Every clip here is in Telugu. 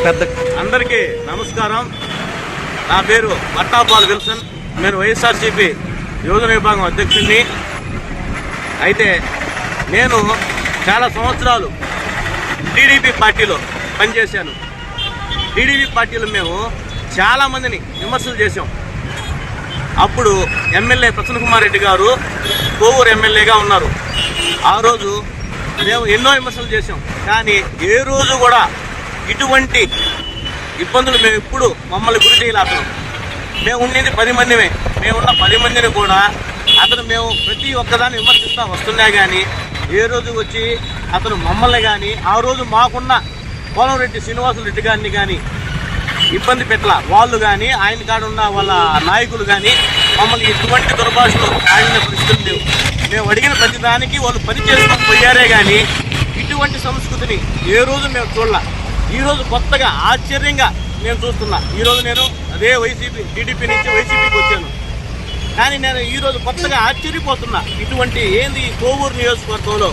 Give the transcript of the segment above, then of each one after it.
పెద్ద అందరికీ నమస్కారం. నా పేరు మట్టాపాల్ విల్సన్. నేను వైఎస్ఆర్సీపీ యోజన విభాగం అధ్యక్షుడిని. అయితే నేను చాలా సంవత్సరాలు టీడీపీ పార్టీలో పనిచేశాను. టీడీపీ పార్టీలో మేము చాలామందిని విమర్శలు చేశాం. అప్పుడు ఎమ్మెల్యే ప్రసన్న కుమార్ రెడ్డి గారు కోవూరు ఎమ్మెల్యేగా ఉన్నారు. ఆ రోజు మేము ఎన్నో విమర్శలు చేశాం. కానీ ఏ రోజు కూడా ఇటువంటి ఇబ్బందులు మేము ఇప్పుడు మమ్మల్ని గురి చేయలేదు. మేము ఉండేది 10 మందిమే. మేమున్న 10 మందిని కూడా మేము ప్రతి ఒక్కదాన్ని విమర్శిస్తూ వస్తున్నా కానీ ఏ రోజు వచ్చి అతను మమ్మల్ని కానీ ఆ రోజు మాకున్న పోలంరెడ్డి శ్రీనివాసులు రెడ్డి గారిని కానీ ఇబ్బంది పెట్టాల. వాళ్ళు కానీ ఆయన కాడ ఉన్న వాళ్ళ నాయకులు కానీ మమ్మల్ని ఎటువంటి దుర్భాషలు ఆడిన పరిస్థితులు లేవు. మేము అడిగిన ప్రతి దానికి వాళ్ళు పని చేసుకొని పోయారే కానీ ఇటువంటి సంస్కృతిని ఏ రోజు మేము చూడాల. ఈరోజు కొత్తగా ఆశ్చర్యంగా నేను చూస్తున్నా. ఈరోజు నేను అదే టీడీపీ నుంచి వైసీపీకి వచ్చాను. కానీ నేను ఈరోజు కొత్తగా ఆశ్చర్యపోతున్నా. ఇటువంటి ఏంది కోవూరు నియోజకవర్గంలో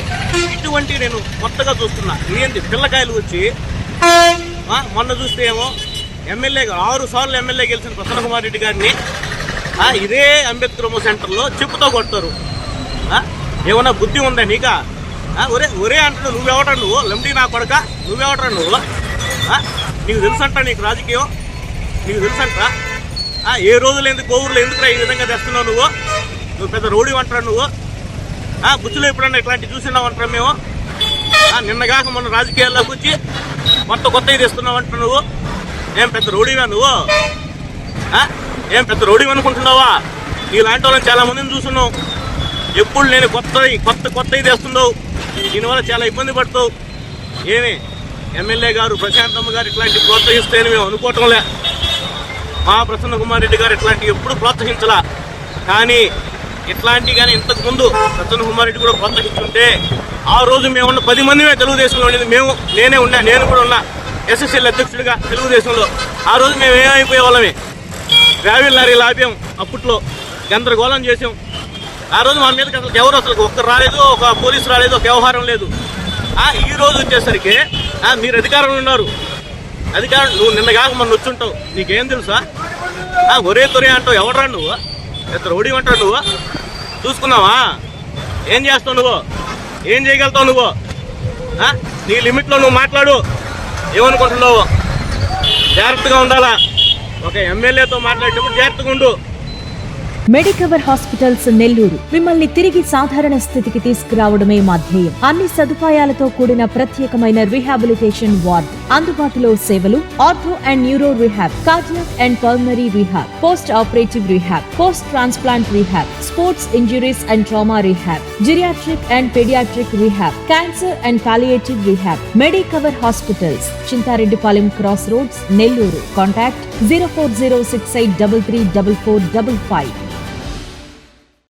ఇటువంటి నేను కొత్తగా చూస్తున్నా. ఏంది పిల్లకాయలు వచ్చి మొన్న చూస్తే ఏమో ఎమ్మెల్యే 6 సార్లు ఎమ్మెల్యే గెలిచిన ప్రసన్న కుమార్ రెడ్డి గారిని ఇదే అంబేద్కర్ సెంటర్లో చెప్పుతో కొడతారు. ఏమన్నా బుద్ధి ఉందా నీకా? ఒరే అంటాడు. నువ్వెవటా నువ్వు? లెండి నా కొడక, నువ్వెవటా నువ్వు? నీకు తెలుసంట నీకు రాజకీయం? నీకు తెలుసంట? ఏ రోజులు ఎందుకు కోవూరులో ఎందుకు ఈ విధంగా తెస్తున్నావు నువ్వు పెద్ద రౌడీ అంటాడు నువ్వు. బుచ్చులో ఎప్పుడన్నా ఇట్లాంటివి చూసినావు అంటారు మేము. నిన్నగాక మొన్న రాజకీయాల్లోకి వచ్చి కొత్తవి తెస్తున్నావు అంటారు నువ్వు. ఏం పెద్ద రౌడీవా నువ్వు? ఏం పెద్ద రౌడీ అనుకుంటున్నావా? నీలాంటి వాళ్ళని చాలా మందిని చూస్తున్నావు. ఎప్పుడు నేను కొత్తవి తెస్తున్నావు. దీనివల్ల చాలా ఇబ్బంది పడుతావు. ఏమి ఎమ్మెల్యే గారు ప్రశాంతమ్మ గారు ఇట్లాంటివి ప్రోత్సహిస్తే మేము అనుకోవటంలే. మా ప్రసన్న కుమార్ రెడ్డి గారు ఇట్లాంటివి ఎప్పుడు ప్రోత్సహించలా. కానీ ఇట్లాంటివి కానీ ఇంతకుముందు ప్రసన్న కుమార్ రెడ్డి కూడా ప్రోత్సహించుంటే ఆ రోజు మేమున్న 10 మందిమే తెలుగుదేశంలో ఉండేది. నేను కూడా ఉన్నా ఎస్ఎస్ఎల్ అధ్యక్షుడిగా తెలుగుదేశంలో. ఆ రోజు మేము ఏమైపోయే వాళ్ళమే. గ్రావెల్ లారీలు ఆపాం. అప్పట్లో గందరగోళం చేసాం. ఆ రోజు మా మీదకి అసలు ఒక్కరు రాలేదు, ఒక పోలీసు రాలేదు, ఒక వ్యవహారం లేదు. ఈ రోజు వచ్చేసరికి మీరు అధికారంలో ఉన్నారు. నువ్వు నిన్నగాక మొన్న వచ్చుంటావు. నీకేం తెలుసా? ఒరే తొరే అంటావు. ఎవడరా నువ్వు? ఎంత రౌడీ అంటావు నువ్వు? చూసుకున్నావా? ఏం చేస్తావు నువ్వు? ఏం చేయగలుగుతావు నువ్వు? నీ లిమిట్లో నువ్వు మాట్లాడు. ఏమనుకుంటున్నావు? జాగ్రత్తగా ఉండాలా. ఒక ఎమ్మెల్యేతో మాట్లాడేటప్పుడు జాగ్రత్తగా ఉండు. మెడికవర్ హాస్పిటల్స్ నెల్లూరు మిమ్మల్ని తిరిగి సాధారణ స్థితికి తీసుకురావడమే మా ధ్యేయం. అన్ని సదుపాయాలతో కూడిన ప్రత్యేకమైన రీహాబిలిటేషన్ వార్డ్, అందుబాటులో సేవలు ortho and neuro rehab, cardiac and pulmonary rehab, post operative rehab, post transplant rehab, sports injuries and trauma rehab, geriatric and paediatric rehab, cancer and palliative rehab. Medicover hospitals, Chintareddypalem cross roads, Nellore. Contact 0406833455.